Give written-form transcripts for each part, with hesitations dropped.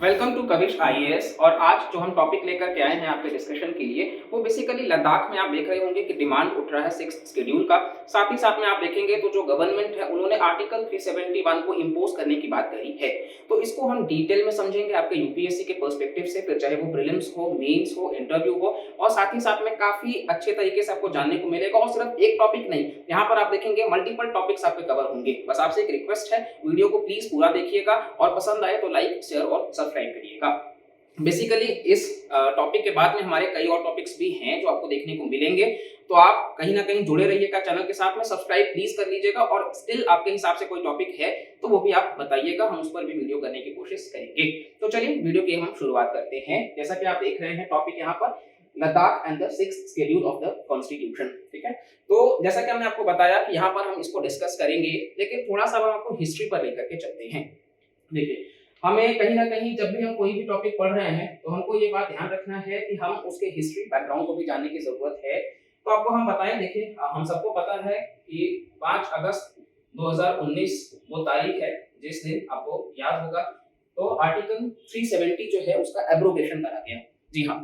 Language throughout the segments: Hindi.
Welcome to Kavish IAS. और आज जो हम टॉपिक लेकर के आए हैं आपके डिस्कशन के लिए वो बेसिकली लद्दाख में आप देख रहे होंगे कि डिमांड उठ रहा है 6th शेड्यूल का। साथ ही साथ में आप देखेंगे तो जो गवर्नमेंट है उन्होंने आर्टिकल 371 को इंपोज करने की बात करी है। तो इसको हम डिटेल में समझेंगे आपके यूपीएससी के पर्सपेक्टिव से, फिर चाहे वो प्रीलिम्स हो, मेंस हो, इंटरव्यू हो, और साथ ही साथ में काफी अच्छे तरीके से आपको जानने को मिलेगा। और सिर्फ एक टॉपिक नहीं, यहाँ पर आप देखेंगे मल्टीपल टॉपिक्स आपके कवर होंगे। बस आपसे एक रिक्वेस्ट है, वीडियो को प्लीज पूरा देखिएगा और पसंद आए तो लाइक, शेयर और सब्सक्राइब करिएगा। बेसिकली इस टॉपिक के बाद में हमारे कई और टॉपिक्स भी हैं जो आपको देखने को मिलेंगे, तो आप कहीं ना कहीं जुड़े रहिएगा चैनल के साथ में, सब्सक्राइब प्लीज कर लीजिएगा। और स्टिल आपके हिसाब से कोई टॉपिक है तो वो भी आप बताइएगा, हम उस पर भी वीडियो करने की कोशिश करेंगे। तो चलिए वीडियो की हम शुरुआत करते हैं। जैसा कि आप देख रहे हैं टॉपिक यहाँ पर Ladakh and the 6th schedule of the constitution. ठीक है, तो जैसा कि हमने आपको बताया कि यहाँ पर हम इसको डिस्कस करेंगे, लेकिन थोड़ा सा हम आपको हिस्ट्री पर लेकर के चलते हैं। देखिए, हमें कहीं ना कहीं जब भी हम कोई भी टॉपिक पढ़ रहे हैं तो हमको ये बात ध्यान रखना है कि हम उसके हिस्ट्री बैकग्राउंड को भी जानने की जरूरत है। तो आपको हम बताएं, देखिए हम सबको पता है कि 5 अगस्त 2019 वो तारीख है जिस दिन आपको याद होगा तो आर्टिकल 370 जो है उसका एब्रोगेशन करा गया। जी हाँ,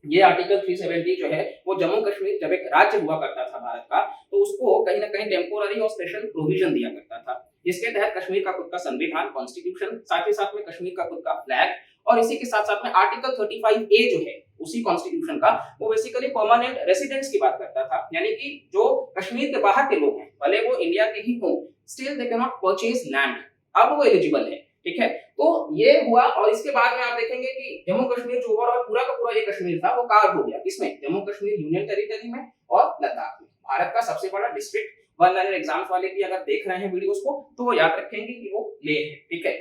ये आर्टिकल 370 जो है वो जम्मू कश्मीर जब एक राज्य हुआ करता था भारत का, तो उसको कहीं ना कहीं टेम्पोररी और स्पेशल प्रोविजन दिया करता था। इसके तहत कश्मीर का खुद का संविधान, कॉन्स्टिट्यूशन, साथ ही साथ में कश्मीर का खुद का फ्लैग, और इसी के साथ साथ में आर्टिकल 35A जो है उसी कॉन्स्टिट्यूशन का, वो बेसिकली परमानेंट रेसिडेंट्स की बात करता था। यानी कि जो कश्मीर के बाहर के लोग हैं, भले वो इंडिया के ही हों, still they can not purchase land, अब वो एलिजिबल है। ठीक है, तो ये हुआ। और इसके बाद में आप देखेंगे कि जम्मू कश्मीर जो ओवरऑल पूरा का पूरा ये कश्मीर था वो कार्ड हो गया। इसमें जम्मू कश्मीर यूनियन टेरिटरी में और लद्दाख में, भारत का सबसे बड़ा डिस्ट्रिक्ट। वन लाइनर एग्जाम्स वाले भी अगर देख रहे हैं वीडियोस को तो वो याद रखेंगे कि वो ले है। ठीक है,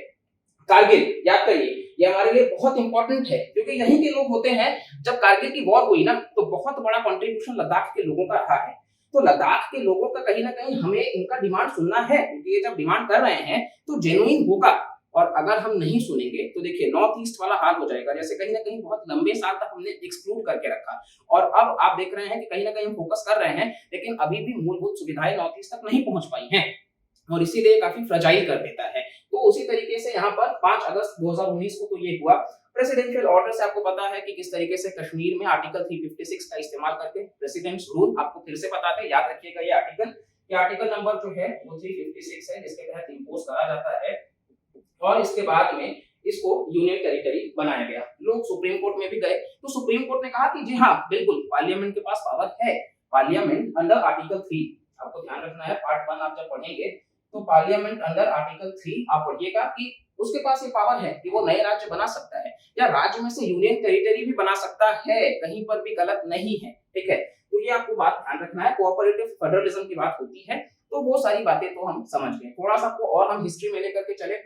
कारगिल याद करिए, ये हमारे लिए बहुत इंपॉर्टेंट है क्योंकि यहीं के लोग होते हैं। जब कारगिल की वॉर हुई ना तो बहुत बड़ा कंट्रीब्यूशन लद्दाख के लोगों का रहा है। तो लद्दाख के लोगों का कहीं ना कहीं हमें इनका डिमांड सुनना है, क्योंकि ये जब डिमांड कर रहे हैं तो जेन्युइन होगा। और अगर हम नहीं सुनेंगे तो देखिए नॉर्थ ईस्ट वाला हाल हो जाएगा, जैसे कहीं ना कहीं बहुत लंबे साल तक हमने एक्सक्लूड करके रखा, और अब आप देख रहे हैं कि कहीं ना कहीं हम फोकस कर रहे हैं, लेकिन अभी भी मूलभूत सुविधाएं नॉर्थ ईस्ट तक नहीं पहुंच पाई हैं, और इसीलिए काफी फ्रजाइल कर देता है। तो उसी तरीके से यहाँ पर 5 अगस्त 2019 को तो ये हुआ। प्रेसिडेंशियल ऑर्डर से आपको पता है कि किस तरीके से कश्मीर में आर्टिकल 356 का इस्तेमाल करके प्रेसिडेंट्स रूल, आपको फिर से बताते हैं, याद रखिएगा ये आर्टिकल नंबर जो है वो 356 है, जिसके तहत इंपोज करा जाता है। और इसके बाद में इसको यूनियन टेरिटरी बनाया गया। लोग सुप्रीम कोर्ट में भी गए तो सुप्रीम कोर्ट ने कहा कि जी हाँ बिल्कुल पार्लियामेंट के पास पावर है। पार्लियामेंट अंडर आर्टिकल 3, आपको ध्यान रखना है, पार्ट 1 आप जब पढ़ेंगे तो पार्लियामेंट अंडर आर्टिकल 3 आप पढ़िएगा कि उसके पास ये पावर है कि वो नए राज्य बना सकता है, या राज्य में से यूनियन टेरिटरी भी बना सकता है, कहीं पर भी गलत नहीं है। ठीक है, तो ये आपको बात ध्यान रखना है। कोऑपरेटिव फेडरलिज्म की बात होती है, तो वो सारी बातें तो हम समझ गए। थोड़ा सा आपको और हम हिस्ट्री में लेकर के चले।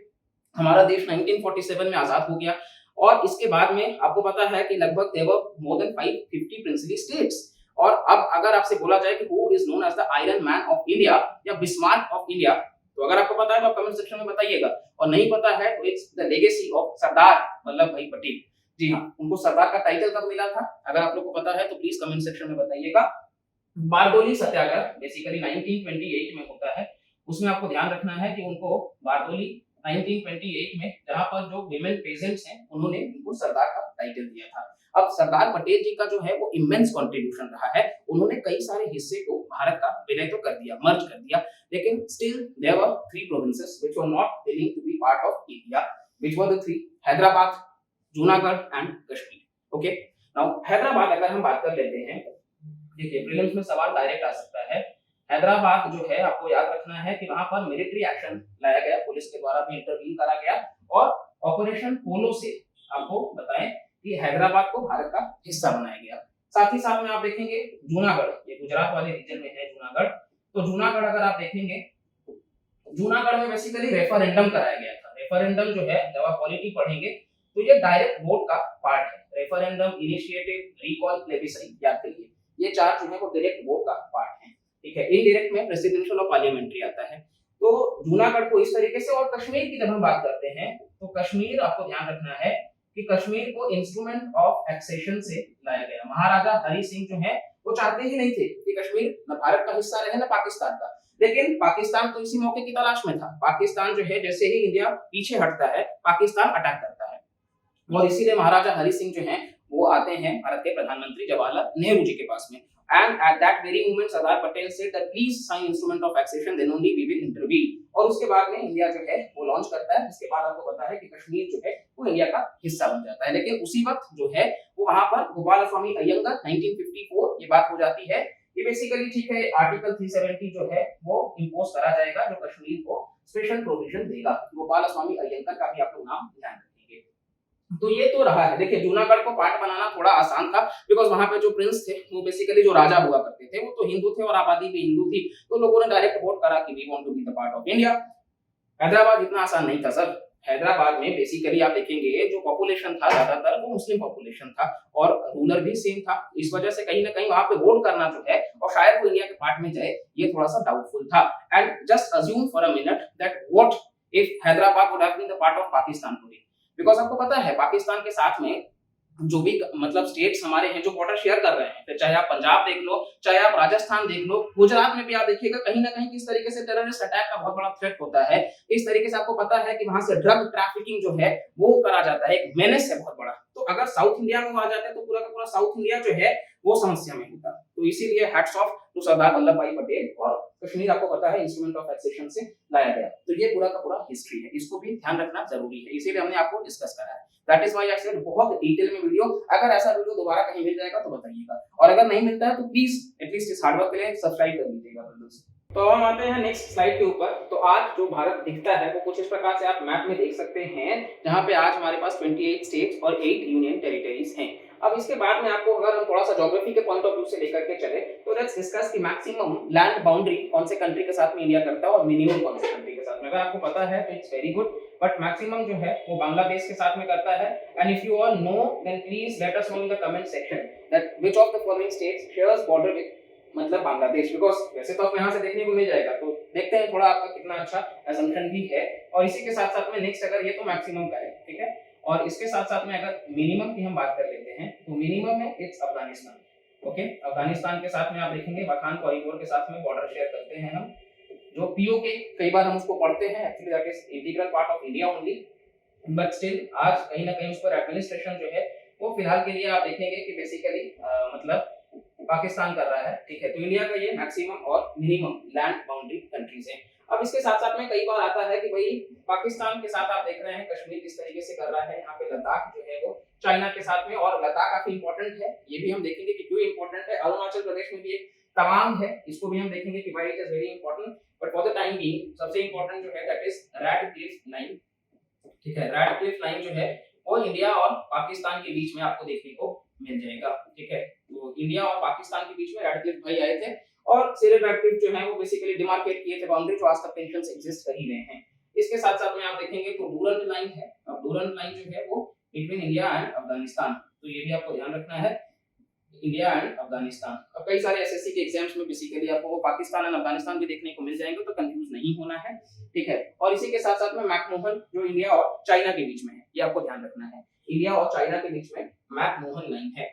हमारा देश 1947 में आजाद हो गया, और इसके बाद में आपको पता है कि लगभग there were more than 550 princely states. और अब अगर आपसे बोला जाए कि who is known as the iron man of India या बिस्मार्क ऑफ इंडिया, तो अगर आपको पता है तो आप कमेंट सेक्शन में बताइएगा, और नहीं पता है तो it's the legacy of Sardar Vallabh भाई पटेल। जी हाँ, उनको सरदार का टाइटल कब मिला था, अगर आप लोग को पता है तो प्लीज कमेंट सेक्शन में बताइएगा। बारडोली सत्याग्रह बेसिकली 1928 में होता है, उसमें आपको ध्यान रखना है कि उनको बारडोली 1928 में, जहां पर जो विमेन पेजेंट्स हैं उन्होंने उनको सरदार का टाइटल दिया था। अब सरदार पटेल जी का जो है वो इमेंस कंट्रीब्यूशन रहा है, उन्होंने कई सारे हिस्से को भारत का विलय तो कर दिया, मर्ज कर दिया, लेकिन still there were 3 provinces which were not willing to be part of India, which were the 3 Hyderabad, Junagadh and Kashmir. Okay, now Hyderabad अगर हम बात कर लेते हैं, देखिए प्रीलिम्स में सवाल डायरेक्ट आ सकता है। हैदराबाद जो है आपको याद रखना है कि वहां पर मिलिट्री एक्शन लाया गया, पुलिस के द्वारा भी इंटरवीन करा गया, और ऑपरेशन पोलो से आपको बताएं कि हैदराबाद को भारत का हिस्सा बनाया गया। साथ ही साथ में आप देखेंगे जूनागढ़, ये गुजरात वाले रीजन में है जूनागढ़, तो जूनागढ़ अगर आप देखेंगे, जूनागढ़ में बेसिकली रेफरेंडम कराया गया था। रेफरेंडम जो है जब आप पॉलिटी पढ़ेंगे तो ये डायरेक्ट वोट का पार्ट है। रेफरेंडम, इनिशिएटिव, रिकॉल, प्लेबिसाइट, याद करिए ये 4 जो है वो डायरेक्ट वोट का पार्ट है। ठीक है, इनडायरेक्ट में प्रेसिडेंशियल और पार्लियामेंट्री आता है। तो जूनागढ़ को इस तरीके से, और कश्मीर की जब हम बात करते हैं तो कश्मीर आपको ध्यान रखना है कि कश्मीर को इंस्ट्रूमेंट ऑफ एक्सेशन से लाया गया। महाराजा हरि सिंह जो है वो चाहते ही नहीं थे कि कश्मीर न भारत का हिस्सा रहे न पाकिस्तान का, लेकिन पाकिस्तान तो इसी मौके की तलाश में था। पाकिस्तान जो है जैसे ही इंडिया पीछे हटता है, पाकिस्तान अटैक करता है। और इसीलिए महाराजा हरि सिंह जो हैं वो आते हैं भारत के प्रधानमंत्री जवाहरलाल नेहरू जी के पास में। And at that very moment Sardar Patel said that please sign instrument of accession then only we will intervene. और उसके बाद में इंडिया जो है वो लॉन्च करता है। इसके बाद आपको पता है कि कश्मीर जो है वो इंडिया का हिस्सा बन जाता है। लेकिन उसी वक्त जो है वो वहां पर गोपाल स्वामी अयंगर 1954 ये बात हो जाती है कि बेसिकली ठीक है आर्टिकल 370 जो है वो इंपोज करा जाएगा जो कश्मीर को स्पेशल प्रोविजन देगा। गोपाल स्वामी अयंगर का भी आप लोग नाम ध्यान रखेंगे। तो ये तो रहा है। देखिए जूनागढ़ को पार्ट बनाना थोड़ा आसान था बिकॉज वहां पे जो प्रिंस थे वो बेसिकली जो राजा हुआ करते थे वो तो हिंदू थे और आबादी भी हिंदू थी। तो लोगों ने डायरेक्ट वोट करा कि we want to be the part of India. Hyderabad इतना आसान नहीं था सर। हैदराबाद में बेसिकली आप देखेंगे जो पॉपुलेशन था ज्यादातर वो मुस्लिम पॉपुलेशन था और रूलर भी सेम था। इस वजह से कहीं ना कहीं वहां पे वोट करना जो है और शायद वो इंडिया के पार्ट में जाए ये थोड़ा सा डाउटफुल था। And just assume for a minute that what if Hyderabad would have been the part of Pakistan today. Because आपको पता है पाकिस्तान के साथ में जो भी मतलब स्टेट्स हमारे हैं जो बॉर्डर शेयर कर रहे हैं, फिर चाहे आप पंजाब देख लो, चाहे आप राजस्थान देख लो, गुजरात में भी आप देखिएगा कहीं ना कहीं किस तरीके से टेररिस्ट अटैक का बहुत बड़ा थ्रेट होता है। इस तरीके से आपको पता है कि वहां से ड्रग ट्रैफिकिंग जो है वो करा जाता है, एक मेनेस है बहुत बड़ा। तो अगर साउथ इंडिया में आ जाते तो पूरा का पूरा साउथ इंडिया जो है वो समस्या में होता। तो इसीलिए hats off to Sardar Vallabh भाई पटेल और कश्मीर आपको पता है इंस्ट्रूमेंट ऑफ एक्सेशन से लाया गया। तो ये पूरा का पूरा हिस्ट्री है, इसको भी ध्यान रखना जरूरी है, इसीलिए हमने आपको डिस्कस करा है। That is why I said बहुत डिटेल में वीडियो। अगर ऐसा वीडियो दोबारा कहीं मिल जाएगा तो बताइएगा, और अगर नहीं मिलता है तो प्लीज एटलीस्ट इस हार्डवर्क के लिए सब्सक्राइब कर लीजिएगा ब्रदर्स। तो हम आते हैं नेक्स्ट स्लाइड के ऊपर। तो आज जो भारत दिखता है वो कुछ इस प्रकार से आप मैप में देख सकते हैं, जहां पे आज हमारे पास 28 स्टेट्स और 8 यूनियन टेरिटरीज हैं। अब इसके बाद में आपको अगर हम थोड़ा सा ज्योग्राफी के पॉइंट ऑफ व्यू से लेकर के चले तो लेट्स डिस्कस कि मैक्सिमम लैंड बाउंड्री कौन से कंट्री के साथ में इंडिया करता है और मिनिमम कौन से कंट्री के साथ में। अगर आपको पता है तो it's very good, but maximum जो है वो बांग्लादेश के साथ में करता है। And if you all know then please let us know in the comment section that which of the following states shares border with मतलब बांग्लादेश। बिकॉज वैसे तो आपको यहाँ से देखने को मिल जाएगा, तो देखते हैं थोड़ा आपका कितना अच्छा असम्पशन भी है। और इसी के साथ साथ में नेक्स्ट अगर ये तो मैक्सिमम का है, ठीक है, और इसके साथ साथ में अगर मिनिमम की हम बात कर लेते हैं तो मिनिमम है इट्स अफगानिस्तान। ओके, अफगानिस्तान के साथ में आप देखेंगे बखान कॉरिडोर के साथ में बॉर्डर शेयर करते हैं हम, जो पीओके कई बार हम उसको पढ़ते हैं, actually that is integral part of India only, but still आज कहीं ना कहीं उस पर एडमिनिस्ट्रेशन जो है वो फिलहाल के लिए आप देखेंगे कि बेसिकली मतलब पाकिस्तान कर रहा है, ठीक है। तो इंडिया का ये मैक्सिमम और मिनिमम लैंड बाउंड्री कंट्रीज हैं। अब इसके साथ साथ में कई बार आता है कि भाई पाकिस्तान के साथ आप देख रहे हैं कश्मीर किस तरीके से कर रहा है, यहाँ पे लद्दाख जो है वो चाइना के साथ में, और लद्दाख काफी इंपॉर्टेंट है, ये भी हम देखेंगे कि क्यों इंपॉर्टेंट है। अरुणाचल प्रदेश में भी एक तवांग है, इसको भी हम देखेंगे कि भाई it is very important, but for the time being सबसे इंपॉर्टेंट जो है दैट इज रैडक्लिफ लाइन, ठीक है। रैडक्लिफ लाइन जो है वो इंडिया और पाकिस्तान के बीच में आपको देखने को मिल जाएगा, ठीक है। तो इंडिया और पाकिस्तान के बीच में रैडक्लिफ भाई आए थे और सिरिल रैडक्लिफ जो है वो बेसिकली डिमार्केट किए थे बाउंड्री, जो आज तक टेंशंस एग्जिस्ट कर ही रहे हैं। इसके साथ साथ में आप देखेंगे तो डूरंट लाइन है, अब डूरंट लाइन जो है वो बिटवीन इंडिया एंड अफगानिस्तान, तो ये भी आपको ध्यान रखना है, इंडिया एंड अफगानिस्तान। अब कई सारे एसएससी के एग्जाम्स में बेसिकली आपको वो पाकिस्तान एंड अफगानिस्तान भी देखने को मिल जाएंगे, तो कंफ्यूज नहीं होना है, ठीक है। और इसी के साथ साथ में मैकमोहन जो इंडिया और चाइना के बीच में है, ये आपको ध्यान रखना है, इंडिया और चाइना के बीच में मैकमोहन लाइन है,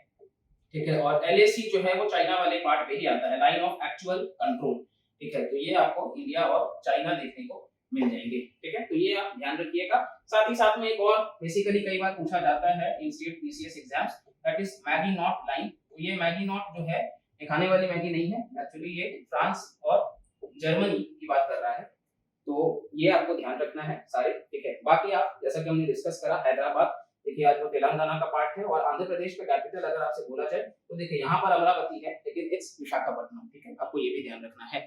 ठीक है। और एलएसी जो है वो चाइना वाले पार्ट पे ही आता है, लाइन ऑफ एक्चुअल कंट्रोल, ठीक है। तो ये आपको इंडिया और चाइना देखने को मिल जाएंगे, ठीक है। तो ये आप ध्यान रखिएगा। साथ ही साथ में एक और बेसिकली कई बार पूछा जाता है इन state PCS exams, that is Maggi not line. तो ये मैगी नॉट जो है ये खाने वाली मैगी नहीं है, एक्चुअली ये फ्रांस और जर्मनी की बात कर रहा है, तो ये आपको ध्यान रखना है सारे, ठीक है। बाकी आप जैसा कि हमने डिस्कस करा हैदराबाद, देखिए आज वो तेलंगाना का पार्ट है, और आंध्र प्रदेश का कैपिटल अगर आपसे बोला जाए तो देखिए यहाँ पर अमरावती है, लेकिन इट्स विशाखापट्टनम, ठीक है। आपको ये भी ध्यान रखना है।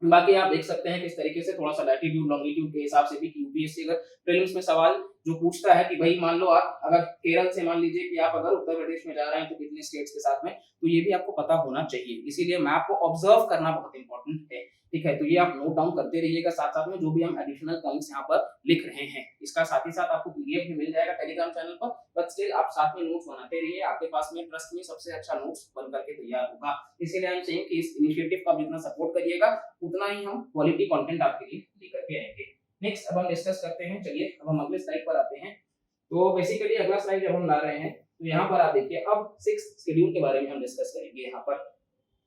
बाकी आप देख सकते हैं किस तरीके से थोड़ा सा लैटिट्यूड लॉन्गिट्यूड के हिसाब से भी यूपीएससी अगर प्रीलिम्स में सवाल जो पूछता है कि भाई मान लो आप अगर केरल से मान लीजिए कि आप अगर उत्तर प्रदेश में जा रहे हैं तो कितने स्टेट्स के साथ में, तो ये भी आपको पता होना चाहिए। इसीलिए मैप को ऑब्जर्व करना बहुत इंपॉर्टेंट है, ठीक है। तो ये आप नोट डाउन करते रहिएगा, साथ साथ में जो भी हम एडिशनल पॉइंट्स यहाँ पर लिख रहे हैं, इसका साथ ही साथ आपको पीडीएफ भी मिल जाएगा टेलीग्राम चैनल पर, बट स्टिल आप साथ में नोट्स बनाते रहिए, आपके पास में ट्रस्ट में सबसे अच्छा नोट्स बन करके तैयार होगा। इसीलिए हम सेइंग कि इस इनिशिएटिव का जितना सपोर्ट करिएगा उतना ही हम क्वालिटी कंटेंट आपके लिए लेकर के आएंगे। नेक्स्ट अब हम डिस्कस करते हैं, चलिए अब हम अगले स्लाइड पर आते हैं। तो बेसिकली अगला स्लाइड जब हम ला रहे हैं तो यहाँ पर आप देखिए अब 6 शेड्यूल के बारे में हम डिस्कस करेंगे यहाँ पर,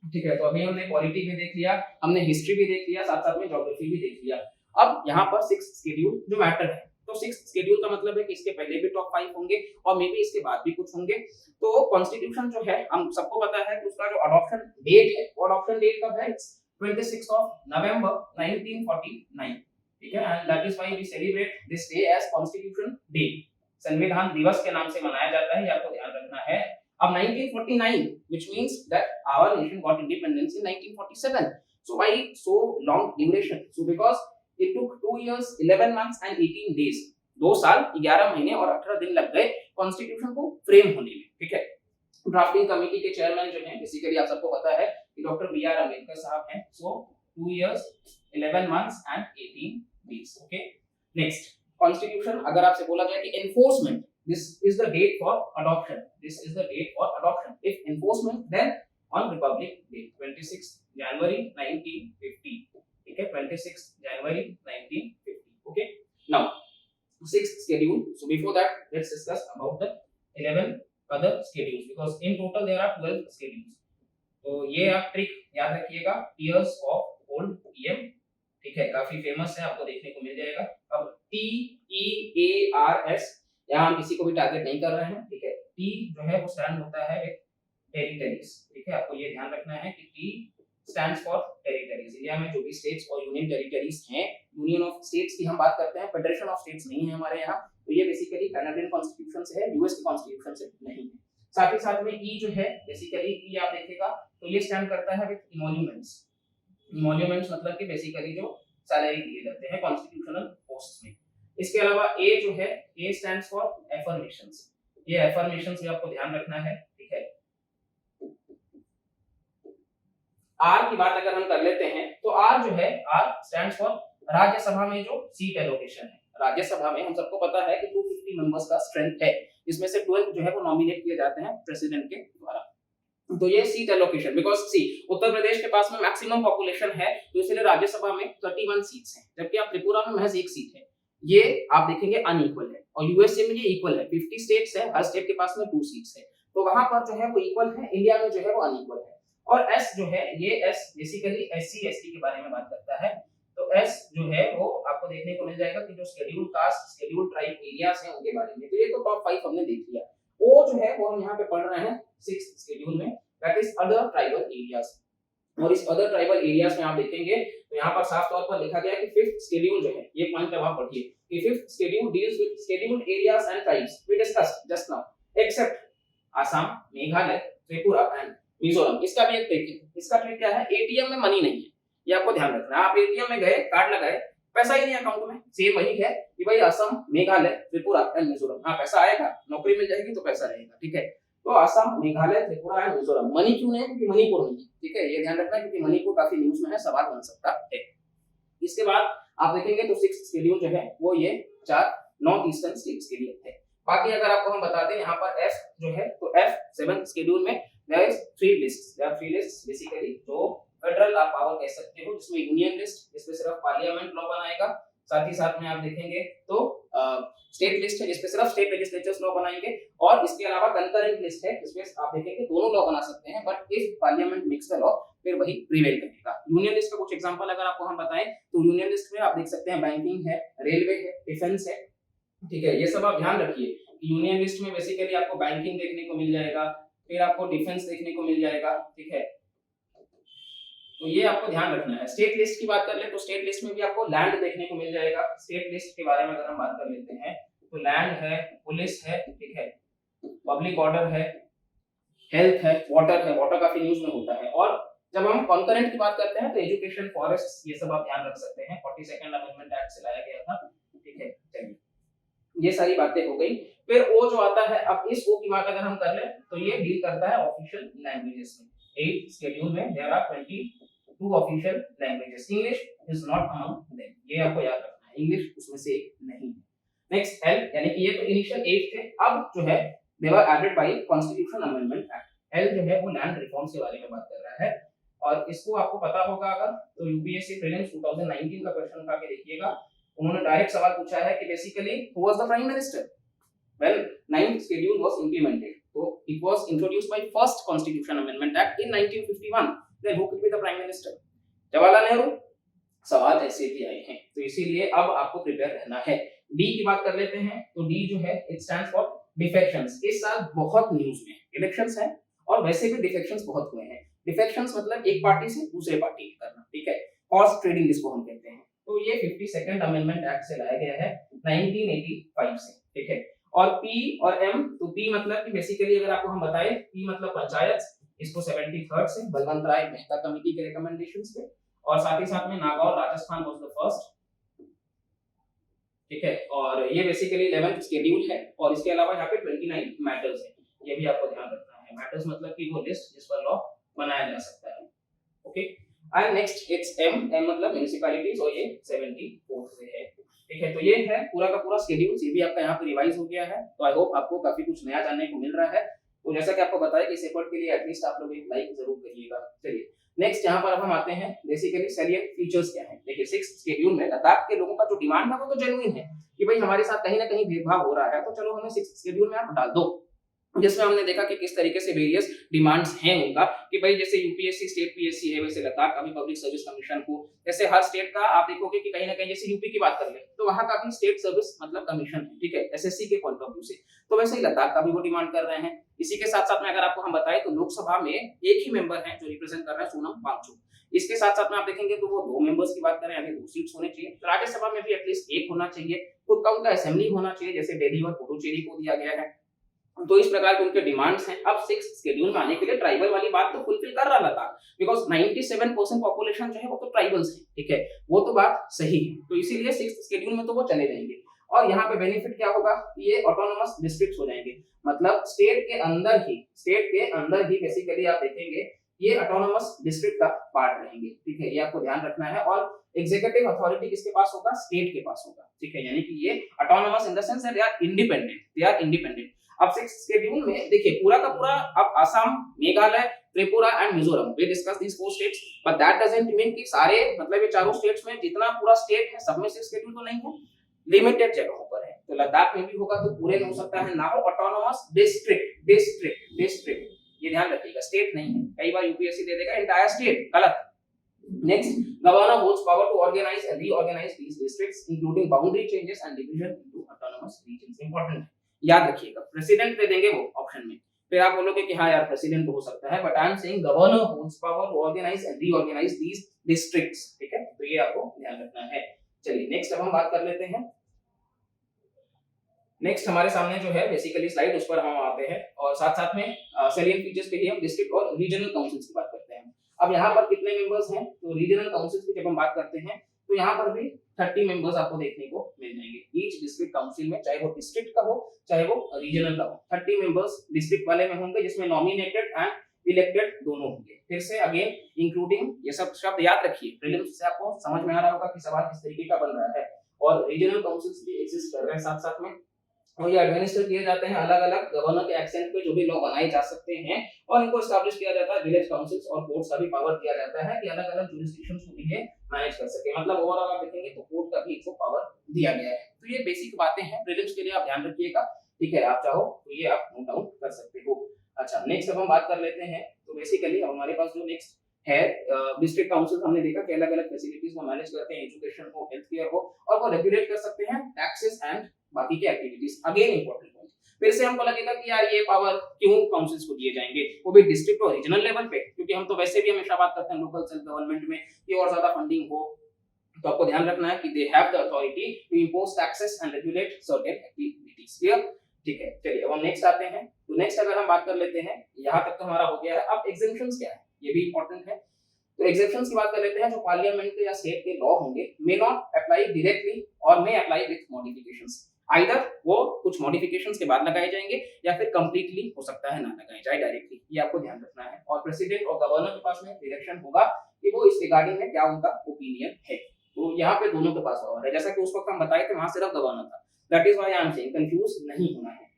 ठीक है। तो अभी हमने पॉलिटी भी देख लिया, हमने हिस्ट्री भी देख लिया, साथ साथ में ज्योग्राफी भी देख लिया। अब यहाँ पर 6 शेड्यूल जो मैटर है, तो 6th शेड्यूल का मतलब है कि इसके पहले भी टॉप 5 होंगे और मे बी इसके बाद भी कुछ होंगे। तो कॉन्स्टिट्यूशन जो है हम सबको पता है कि उसका जो अडॉप्शन डेट है वो अडॉप्शन डेट कब है, 26 ऑफ नवंबर 1949, ठीक है। And that is why we celebrate this day as constitution day, संविधान दिवस के नाम से मनाया जाता है, ये आपको ध्यान रखना है। अब 1949 which means that our nation got independence in 1947. So why so long duration? So because it took 2 years 11 months and 18 days, 2 साल 11 महीने और 18 दिन लग गए कॉन्स्टिट्यूशन को फ्रेम होने में, ठीक है। ड्राफ्टिंग कमेटी के चेयरमैन जो हैं बेसिकली आप सबको पता है कि डॉक्टर बी आर अम्बेडकर साहब हैं। सो 2 years 11 months and 18 days, okay. Next, constitution अगर आपसे बोला जाए कि enforcement, this is the date for adoption, this is the date for adoption. If enforcement, then on Republic Day, 26 January 1950, ठीक है, 26 January 1950, okay। Now 6th schedule, so before that let's discuss about the 11 other schedules because in total there are 12 schedules. तो ये आप ट्रिक याद रखिएगा, टीयर्स ऑफ ओल्ड पीएम, ठीक है, काफी फेमस है, आपको देखने को मिल जाएगा। अब TEARS यहाँ हम किसी को भी टारगेट नहीं कर रहे हैं, ठीक है। टी जो है वो स्टैंड होता है विद टेरिटरीज, ठीक है, आपको ये ध्यान रखना है कि T stands for territories. India में जो भी स्टेट्स और यूनियन टेरिटरीज हैं, यूनियन ऑफ स्टेट्स की हम बात करते हैं, फेडरेशन ऑफ स्टेट्स नहीं है हमारे यहाँ, तो ये बेसिकली कनाडियन कॉन्स्टिट्यूशन से है, यूएस के कॉन्स्टिट्यूशन से नहीं है। साथ ही साथ में ई जो है बेसिकली ई आप देखिएगा तो ये स्टैंड करता है विद इमोल्यूमेंट्स। इमोल्यूमेंट्स मतलब कि बेसिकली जो सैलरी दिए जाते हैं कॉन्स्टिट्यूशनल पोस्ट्स में। इसके अलावा ए जो है, ए स्टैंड्स फॉर एफर्मेशंस, ये एफर्मेशंस भी आपको ध्यान रखना है, ठीक है। आर की बात अगर हम कर लेते हैं तो आर जो है, आर स्टैंड्स फॉर राज्यसभा में जो सीट एलोकेशन है। राज्यसभा में हम सबको पता है कि 250 मेंबर्स का स्ट्रेंथ है, इसमें से 12 जो है वो नॉमिनेट किए जाते हैं प्रेसिडेंट के द्वारा। तो ये सीट एलोकेशन, बिकॉज सी उत्तर प्रदेश के पास में मैक्सिमम पॉपुलेशन है तो इसलिए राज्यसभा में 31 सीट्स हैं, जबकि आप त्रिपुरा में महज 1 सीट है। ये आप देखेंगे अनइक्वल है, और यूएसए में ये इक्वल है, 50 स्टेट्स है, हर स्टेट के पास में 2 सीट्स है, तो वहां पर जो है वो इक्वल है, इंडिया में जो है वो अनइक्वल है। और एस जो है, ये एस बेसिकली एससी एसटी के बारे में बात करता है, तो एस जो है वो आपको देखने को मिल जाएगा कि जो schedule caste, schedule tribe areas हैं उनके बारे में। तो ये तो टॉप 5 हमने देख लिया। ओ जो है वो हम यहाँ पे पढ़ रहे हैं 6th शेड्यूल में, that is other tribal areas. और इस अदर ट्राइबल एरियाज में आप देखेंगे तो यहाँ पर साफ तौर पर लिखा गया है कि 5th शेड्यूल जो है, ये पॉइंट अब आप पढ़िए कि 5th schedule deals with scheduled areas and tribes we discussed just now except Assam, Meghalaya, Tripura and Mizoram. इसका भी एक ट्रिक है, इसका ट्रिक क्या है, एटीएम में मनी नहीं है, ये आपको ध्यान रखना है। आप एटीएम में गए, कार्ड लगाए, पैसा ही नहीं अकाउंट में, सेम वही है कि भाई असम, मेघालय, त्रिपुरा एंड मिजोरम, हाँ पैसा आएगा, नौकरी मिल जाएगी तो पैसा रहेगा, ठीक है। तो असम, मेघालय, त्रिपुरा एंड मिजोरम। मनी क्यों नहीं है, क्योंकि मणिपुर नहीं है, ठीक है, ये ध्यान रखना है, क्योंकि मणिपुर काफी न्यूज में है, सवाल बन सकता है। इसके बाद आप देखेंगे तो 6th शेड्यूल जो है वो ये 4 नॉर्थ ईस्टर्न स्टेट्स के लिए है। बाकी अगर आपको हम बता दें यहाँ पर एफ जो है, तो एफ 7th शेड्यूल में there is 3 lists, there are 3 lists basically, जो फेडरल आप पावर कह सकते हो, जिसमें यूनियन लिस्ट, जिसपे सिर्फ पार्लियामेंट लॉ बनाएगा, साथ ही साथ में आप देखेंगे तो स्टेट लिस्ट है जिसपे सिर्फ स्टेट लेजिस्लेचर्स लॉ बनाएंगे, और इसके अलावा कंकरेंट लिस्ट है जिसमें आप देखेंगे दोनों लॉ बना सकते हैं, but if parliament mix the law फिर वही प्रिवेल करेगा। यूनियन लिस्ट का कुछ एग्जांपल अगर आपको हम बताएं तो यूनियन लिस्ट में आप देख सकते हैं बैंकिंग है, रेलवे है, डिफेंस है, ठीक है, ये सब आप ध्यान रखिए। यूनियन लिस्ट में बेसिकली आपको बैंकिंग देखने को मिल जाएगा, फिर आपको डिफेंस देखने को मिल जाएगा, ठीक है, तो ये आपको ध्यान रखना है। स्टेट लिस्ट की बात कर ले तो स्टेट लिस्ट में भी आपको लैंड देखने को मिल जाएगा। स्टेट लिस्ट के बारे में अगर हम बात कर लेते हैं तो लैंड है, पुलिस है, ठीक है, पब्लिक ऑर्डर है, हेल्थ है, वाटर काफी न्यूज में होता है। और जब हम कॉन्करेंट की बात करते हैं तो एजुकेशन, फॉरेस्ट, ये सब आप ध्यान रख सकते हैं, 42nd अमेंडमेंट एक्ट से लाया गया था, ठीक है। चलिए, ये सारी बातें हो गई। फिर ओ जो आता है, अब इस ओ की बात अगर हम कर ले तो ये डील करता है ऑफिशियल लैंग्वेजेस में। 8th शेड्यूल में there are 22 official languages, English is not among them, ये आपको याद रखना है, इंग्लिश उसमें से एक नहीं है। नेक्स्ट एल, यानी कि ये तो इनिशियल 8 थे, अब जो है they were added by constitution amendment act. एल जो है वो लैंड रिफॉर्म्स के बारे में बात कर रहा है, और इसको आपको पता होगा अगर तो यूपीएससी प्रीलिम्स 2019 का क्वेश्चन उठा के देखिएगा, उन्होंने डायरेक्ट सवाल पूछा है कि basically who was the prime minister when 9th schedule was implemented. तो it was introduced by first constitution amendment act in 1951, then who could be the prime minister? Jawaharlal Nehru, सवाल ऐसे भी आए हैं, तो इसीलिए अब आपको प्रिपेयर रहना है। डी की बात कर लेते हैं, तो डी जो है इट स्टैंड्स फॉर डिफेक्शंस। इस साल बहुत न्यूज में इलेक्शंस हैं और वैसे भी डिफेक्शंस बहुत हुए हैं। डिफेक्शंस मतलब एक पार्टी से दूसरे पार्टी में करना, ठीक है, हॉर्स ट्रेडिंग जिसको हम कहते हैं। तो ये 52nd अमेंडमेंट एक्ट से लाया गया है 1985 से, ठीक है। और पी और एम, तो पी मतलब कि बेसिकली अगर आपको हम बताएं, पी मतलब पंचायत, इसको 73rd से बलवंत राय मेहता कमेटी के रिकमेंडेशंस पे, और साथ ही साथ में Nagaur Rajasthan was the first, ठीक है। और ये बेसिकली 11th शेड्यूल है, और इसके अलावा यहाँ पे 29 मैटर्स है, ये भी आपको ध्यान रखना है। मैटर्स मतलब कि वो लिस्ट जिस पर लॉ बनाया जा सकता है, okay. And next it's M, M मतलब म्युनिसिपैलिटीज, और ये 74th से है, ठीक है। तो ये है पूरा का पूरा शेड्यूल, ये भी आपका यहाँ पे रिवाइज हो गया है। तो आई होप आपको काफी कुछ नया जानने को मिल रहा है। तो जैसा कि आपको बताया कि इस एफर्ट के लिए एटलीस्ट आप लोग एक लाइक जरूर करिएगा। चलिए नेक्स्ट यहाँ पर अब हम आते हैं बेसिकली सैलिएंट फीचर्स क्या है। देखिए 6th शेड्यूल में लद्दाख के लोगों का जो डिमांड है वो तो जेन्युइन है कि भाई हमारे साथ कहीं ना कहीं भेदभाव हो रहा है, तो चलो हमें 6th शेड्यूल में आप डाल दो, जिसमें हमने देखा कि किस तरीके से वेरियस डिमांड्स हैं उनका, कि भाई जैसे यूपीएससी स्टेट पीएससी है, वैसे लद्दाख का भी पब्लिक सर्विस कमीशन को, जैसे हर स्टेट का आप देखोगे कि कहीं ना कहीं, जैसे यूपी की बात कर ले तो वहां का भी स्टेट सर्विस मतलब कमीशन है, ठीक है, एसएससी के पॉइंट ऑफ व्यू से। तो वैसे ही लद्दाख का भी वो डिमांड कर रहे हैं। इसी के साथ साथ में अगर आपको हम बताएं तो लोकसभा में एक ही मेंबर है जो रिप्रेजेंट कर रहा है, सोनम वांगचुक। इसके साथ साथ में आप देखेंगे तो वो 2 मेंबर्स की बात करें, यानी 2 सीट्स होने चाहिए। तो राज्यसभा में भी एटलीस्ट एक होना चाहिए, खुद का उनका असेंबली होना चाहिए, जैसे दिल्ली और पुडुचेरी को दिया गया है। तो इस प्रकार के उनके डिमांड्स हैं। अब 6th शेड्यूल में आने के लिए ट्राइबल वाली बात तो फुलफिल कर रहा था, बिकॉज 97% पॉपुलेशन जो है वो तो ट्राइबल्स है, ठीक है, वो तो बात सही है। तो इसीलिए 6th शेड्यूल में तो वो चले जाएंगे। और यहाँ पे बेनिफिट क्या होगा, ये ऑटोनोमस डिस्ट्रिक्ट्स हो जाएंगे, मतलब स्टेट के अंदर ही बेसिकली आप देखेंगे ये ऑटोनोमस डिस्ट्रिक्ट का पार्ट रहेंगे, ठीक है, ये आपको ध्यान रखना है। और एग्जीक्यूटिव अथॉरिटी किसके पास होगा, स्टेट के पास होगा, ठीक है, यानी कि ये autonomous in the sense that they are independent. अब 6th शेड्यूल में देखिए पूरा का पूरा, अब Assam, Meghalaya, Tripura and Mizoram, we discuss this 4 states, but that doesn't mean कि सारे, मतलब ये चारों स्टेट्स में जितना पूरा स्टेट है सब में 6th शेड्यूल तो नहीं है, लिमिटेड जगहों पर है। तो लद्दाख में भी होगा तो पूरे में हो सकता है ना हो, ऑटोनोमस डिस्ट्रिक्ट, ये ध्यान रखिएगा, स्टेट नहीं है। कई बार यूपीएससी दे देगा एंटायर स्टेट, गलत। Next, governor holds power to organize and reorganize these districts, including boundary changes and division into autonomous regions. Important है, याद रखिएगा। प्रेसिडेंट दे देंगे वो ऑप्शन में, फिर आप बोलोगे कि हाँ यार प्रेसिडेंट तो हो सकता है, but I am saying governor holds power to organise and reorganise these districts, ठीक है, तो ये आपको ध्यान रखना है। चलिए नेक्स्ट अब हम बात कर लेते हैं। नेक्स्ट हमारे सामने जो है बेसिकली स्लाइड, उस पर हम आते हैं, और साथ साथ में सैलिएंट फीचर्स के लिए हम डिस्ट्रिक्ट और रीजनल काउंसिल्स की बात करते हैं। अब यहाँ पर कितने मेंबर्स हैं, तो रीजनल काउंसिल्स की जब हम बात करते हैं तो यहाँ पर भी 30 मेंबर्स आपको देखने को मिल जाएंगे ईच डिस्ट्रिक्ट काउंसिल में, चाहे वो डिस्ट्रिक्ट का हो चाहे वो रीजनल का हो। 30 मेंबर्स डिस्ट्रिक्ट वाले में होंगे, जिसमें नॉमिनेटेड एंड इलेक्टेड दोनों होंगे। फिर से अगेन इंक्लूडिंग, ये सब शब्द याद रखिए, प्रीलिम्स से आपको समझ में आ रहा होगा कि सवाल किस तरीके का बन रहा है। और रीजनल काउंसिल्स भी एग्जिस्ट कर रहे हैं साथ साथ में, और ये एडमिनिस्टर किए जाते हैं अलग अलग गवर्नर के एक्सेंट पे, जो भी लॉ बनाए जा सकते हैं, और इनको एस्टैब्लिश किया जाता है। विलेज काउंसिल्स और कोर्ट्स का भी पावर दिया जाता है कि अलग अलग जुरिस्डिक्शंस को भी ये मैनेज कर सके, मतलब ओवरऑल आप देखेंगे तो कोर्ट का भी इनको पावर दिया गया है। तो ये बेसिक बातें हैं, प्रीलिम्स के लिए आप ध्यान रखिएगा, ठीक है, आप चाहो तो ये आप नोट डाउन कर सकते हो। अच्छा नेक्स्ट अब हम बात कर लेते हैं, तो बेसिकली हमारे पास जो नेक्स्ट है डिस्ट्रिक्ट काउंसिल, हमने देखा कि अलग अलग फैसिलिटीज को मैनेज करते हैं, एजुकेशन हो, हेल्थ केयर हो, और वो रेगुलेट कर सकते हैं टैक्सेस एंड बाकी के एक्टिविटीज। अगेन इंपॉर्टेंट पॉइंट, फिर से हमको लगेगा कि यार ये पावर क्यों काउंसिल्स को दिए जाएंगे, वो भी डिस्ट्रिक्ट और रीजनल लेवल पे, क्योंकि हम तो वैसे भी हमेशा बात करते हैं लोकल सेल्फ गवर्नमेंट में कि और ज्यादा फंडिंग हो। तो आपको ध्यान रखना है कि they have the authority to impose taxes and regulate certain activities, clear, ठीक है। चलिए अब हम नेक्स्ट आते हैं, तो नेक्स्ट अगर हम बात कर लेते हैं, यहाँ तक तो हमारा हो गया है। अब एग्जेम्पशंस क्या है, ये भी इंपॉर्टेंट है। तो एग्जेम्पशंस की बात कर लेते हैं, जो पार्लियामेंट के या स्टेट के लॉ होंगे, मे नॉट अप्लाई डायरेक्टली और may apply with modifications. Either वो कुछ मॉडिफिकेशंस के बाद लगाए जाएंगे या फिर कंप्लीटली हो सकता है ना लगाए जाए डायरेक्टली, ये आपको ध्यान रखना है। और प्रेसिडेंट और गवर्नर के पास में डायरेक्शन होगा कि वो इस रिगार्डिंग में क्या उनका ओपिनियन है। तो यहाँ पे दोनों के पास पावर है, जैसा कि उस वक्त हम बताए थे वहां सिर्फ गवर्नर था, that is why I am saying confuse नहीं होना है।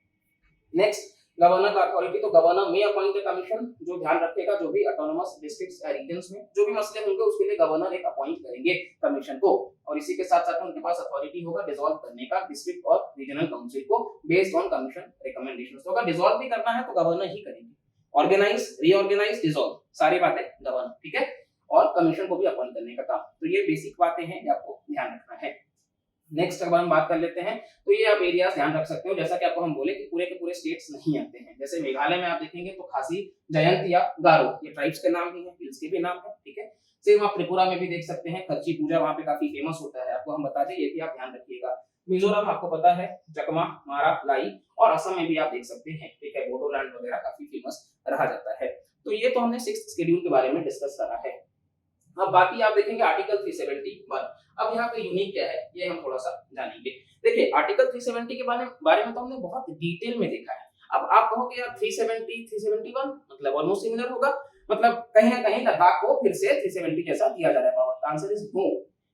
नेक्स्ट गवर्नर का अथॉरिटी, तो गवर्नर में अपॉइंट द कमीशन, जो ध्यान रखेगा जो भी ऑटोनोमस डिस्ट्रिक्ट्स या रीजन्स में जो भी मसले होंगे उसके लिए गवर्नर एक अपॉइंट करेंगे कमीशन को, और इसी के साथ साथ उनके पास अथॉरिटी होगा डिसॉल्व करने का डिस्ट्रिक्ट और रीजनल काउंसिल को बेस्ड ऑन कमीशन रिकमेंडेशंस। तो अगर डिसॉल्व भी करना है तो गवर्नर ही करेंगे, ऑर्गेनाइज, रीऑर्गेनाइज, डिसॉल्व, सारी बातें गवर्नर, ठीक है। और कमीशन को भी अपॉइंट करने का काम। तो ये बेसिक बातें हैं, ये आपको ध्यान रखना है। नेक्स्ट अगर हम बात कर लेते हैं तो ये आप एरियाज ध्यान रख सकते हो, जैसा कि आपको हम बोले कि पूरे के पूरे स्टेट्स नहीं आते हैं। जैसे मेघालय में आप देखेंगे तो खासी, जयंतिया, गारो, ये ट्राइब्स के नाम भी हैं, हिल्स के भी नाम है, ठीक है। सेम आप त्रिपुरा में भी देख सकते हैं, खर्ची पूजा वहां पे काफी फेमस होता है, आपको हम बता दें, ये भी आप ध्यान रखिएगा। मिजोरम आपको पता है, चकमा, मारा, लाई, और असम में भी आप देख सकते हैं, ठीक है, बोडोलैंड वगैरह काफी फेमस रहा जाता है। तो ये तो हमने 6th शेड्यूल के बारे में डिस्कस करा है। अब बाकी आप देखेंगे आर्टिकल 371। अब यहाँ पे यूनिक क्या है ये हम थोड़ा सा जानेंगे। देखिए आर्टिकल 370 के बारे में तो हमने बहुत डिटेल में देखा है। अब आप कहोगे यार 370 371 मतलब ऑलमोस्ट सिमिलर होगा, मतलब कहीं ना कहीं लद्दाख को फिर से 370 जैसा दिया जा रहा है पावर। आंसर इज नो,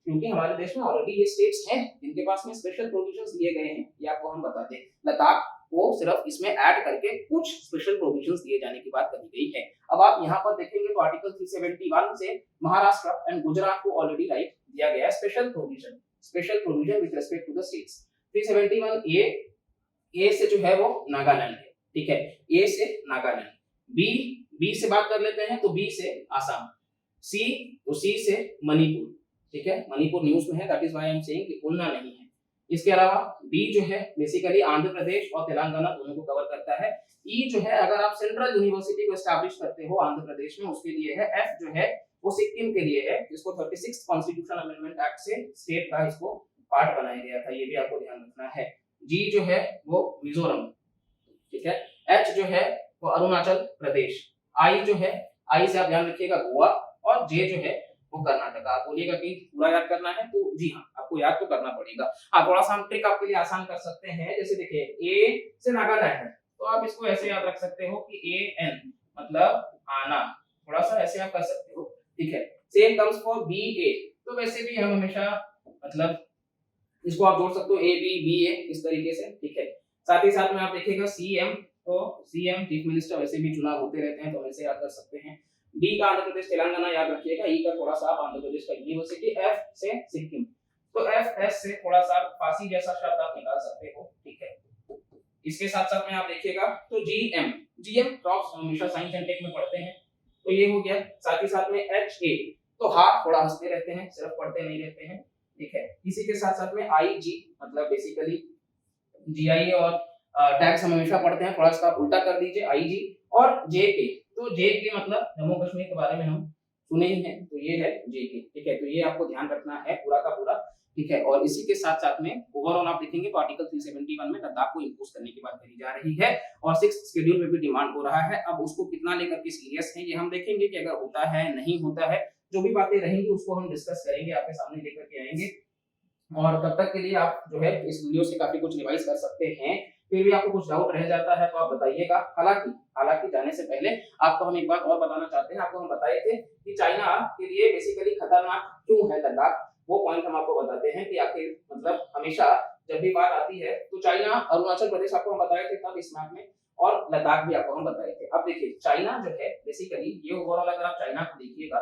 क्योंकि हमारे देश में ऑलरेडी ये स्टेट्स हैं जिनके पास में स्पेशल प्रोविजंस दिए गए हैं, ये आपको हम बता दें। लद्दाख को सिर्फ इसमें ऐड करके कुछ स्पेशल प्रोविजंस दिए जाने की बात कही गई है। अब आप यहाँ पर देखेंगे तो आर्टिकल 371 से महाराष्ट्र एंड गुजरात को ऑलरेडी राइट दिया गया है special provision with respect to the states. 371 A से जो है वो नागालैंड है, ठीक है, ए से नागालैंड। बी से बात कर लेते हैं तो बी से आसाम। सी से मणिपुर, ठीक है, मणिपुर न्यूज में है, that is why I am saying कि बोलना नहीं है। इसके अलावा डी जो है बेसिकली आंध्र प्रदेश और तेलंगाना दोनों को कवर करता है। ई जो है अगर आप सेंट्रल यूनिवर्सिटी को एस्टैब्लिश करते हो आंध्र प्रदेश में उसके लिए है। एफ जो है वो सिक्किम के लिए है, जिसको 36th कॉन्स्टिट्यूशन अमेंडमेंट एक्ट से स्टेट का इसको पार्ट बनाया गया था, ये भी आपको ध्यान रखना है। जी जो है वो मिजोरम, ठीक है। एच जो है वो अरुणाचल प्रदेश। आई जो है, आई से आप ध्यान रखिएगा गोवा, और जे जो है वो कर्नाटक। आप बोलिएगा कि पूरा याद करना है तो जी हाँ आपको याद तो करना पड़ेगा। हाँ थोड़ा सा हम ट्रिक आपके लिए आसान कर सकते हैं, जैसे देखिए ए से नागालैंड है तो आप इसको ऐसे याद रख सकते हो कि ए एन मतलब आना, थोड़ा सा ऐसे आप कर सकते हो, ठीक है। सेम कम्स फॉर बी ए, तो वैसे भी हम हमेशा मतलब इसको आप जोड़ सकते हो ए बी बी ए इस तरीके से, ठीक है। साथ ही साथ में आप देखिएगा सीएम, तो सीएम चीफ मिनिस्टर वैसे भी चुनाव होते रहते हैं तो वैसे याद कर सकते हैं। डी का आंध्र प्रदेश तेलंगाना याद रखिएगा। ई का थोड़ा सा आप आंध्र प्रदेश का यूनिवर्सिटी। एफ से सिक्किम, तो एफ एस से थोड़ा सा फांसी जैसा शब्द आप निकाल सकते हो, ठीक है। इसके साथ साथ में आप देखिएगा तो जीएम क्रॉप्स हमेशा साइंस एंड टेक में पढ़ते हैं तो ये हो गया। साथ ही साथ में एच ए तो हाथ थोड़ा हंसते रहते हैं, सिर्फ पढ़ते नहीं रहते हैं, ठीक है। इसी के साथ साथ में आई जी मतलब बेसिकली जीआई और टैक्स हम हमेशा पढ़ते हैं, थोड़ा सा उल्टा कर दीजिए आई जी। और जे के, तो जे के मतलब जम्मू कश्मीर के बारे में हम सुने ही हैं तो ये है जे के, ठीक है। तो ये आपको ध्यान रखना है पूरा का पूरा, ठीक है। और इसी के साथ साथ में ओवरऑल आप देखेंगे तो आर्टिकल 371 में लद्दाख को इंपोज करने की बात करी जा रही है और 6th शेड्यूल में भी डिमांड हो रहा है। अब उसको कितना लेकर के सीरियस है ये हम देखेंगे कि अगर होता है नहीं होता है, जो भी बातें रहेंगी उसको हम डिस्कस करेंगे, आपके सामने लेकर के आएंगे। और तब तक के लिए आप जो है इस वीडियो से काफी कुछ रिवाइज कर सकते हैं। फिर भी आपको कुछ डाउट रह जाता है तो आप बताइएगा। हालांकि जाने से पहले आपको हम एक बात और बताना चाहते हैं। आपको हम बताए थे कि चाइना के लिए बेसिकली खतरनाक क्यों है लद्दाख, वो पॉइंट हम आपको बताते हैं कि आखिर मतलब हमेशा जब भी बात आती है तो चाइना, अरुणाचल प्रदेश आपको हम बताए थे तब इस मैप में, और लद्दाख भी आपको हम बताए थे। अब देखिए चाइना जो है बेसिकली ये ओवरऑल अगर आप चाइना को देखिएगा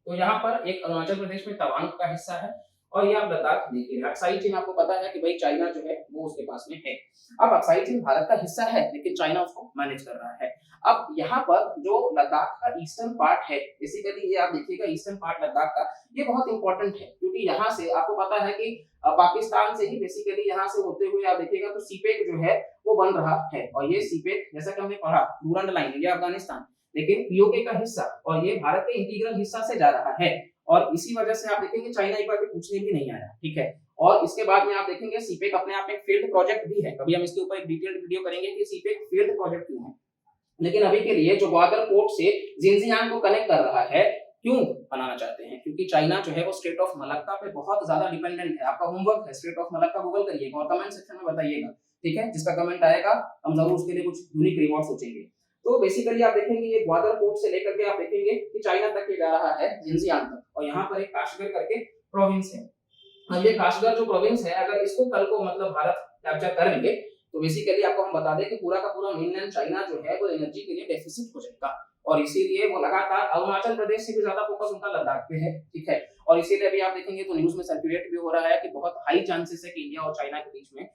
तो यहाँ पर एक अरुणाचल प्रदेश में तवांग का हिस्सा है और ये आप लद्दाख देखिए। अक्साई चीन आपको पता है कि भाई चाइना जो है वो उसके पास में है। अब अक्साई चीन भारत का हिस्सा है लेकिन चाइना उसको मैनेज कर रहा है। अब यहाँ पर जो लद्दाख का ईस्टर्न पार्ट है बेसिकली ये आप देखिएगा ईस्टर्न पार्ट लद्दाख का, ये बहुत इंपॉर्टेंट है क्योंकि यहाँ से आपको पता है कि पाकिस्तान से ही बेसिकली यहाँ से होते हुए आप देखिएगा तो सीपेक जो है वो बन रहा है। और ये सीपेक जैसा कि हमने पढ़ा डूरंड लाइन, ये अफगानिस्तान लेकिन पीओके का हिस्सा और ये भारत के इंटीग्रल हिस्सा से जा रहा है। और इसी वजह से आप देखेंगे चाइना एक बार भी पूछने भी नहीं आया, ठीक है। और इसके बाद में आप देखेंगे सीपेक अपने आप में फील्ड प्रोजेक्ट भी है, कभी हम इसके ऊपर एक डिटेल्ड वीडियो करेंगे कि सीपेक फील्ड प्रोजेक्ट क्यों है। लेकिन अभी के लिए जो ग्वादर पोर्ट से जिनजियांग को कनेक्ट कर रहा है, क्यों बनाना चाहते हैं, क्योंकि चाइना जो है वो स्टेट ऑफ मलक्का पे बहुत ज्यादा डिपेंडेंट है। आपका होमवर्क है स्टेट ऑफ मलक्का गूगल करिएगा और कमेंट सेक्शन में बताइएगा, ठीक है। जिसका कमेंट आएगा हम जरूर उसके लिए कुछ यूनिक रिवॉर्ड सोचेंगे। तो बेसिकली आप देखेंगे ये ग्वादर पोर्ट से लेकर के आप देखेंगे कि चाइना तक ये जा रहा है जिनजियांग तक, और यहाँ पर एक काशगर करके प्रोविंस है। अब ये काशगर जो प्रोविंस है अगर इसको कल को मतलब भारत कैप्चर कर लेंगे तो बेसिकली आपको हम बता दें कि पूरा का पूरा मेनलैंड चाइना जो है वो एनर्जी के लिए डेफिसिट हो जाएगा और इसीलिए वो लगातार अरुणाचल प्रदेश से भी ज्यादा फोकस उनका लद्दाख पे है, ठीक है। और इसीलिए अभी आप देखेंगे तो न्यूज में सर्कुलेट भी हो रहा है कि बहुत हाई चांसेस है कि इंडिया और चाइना के बीच में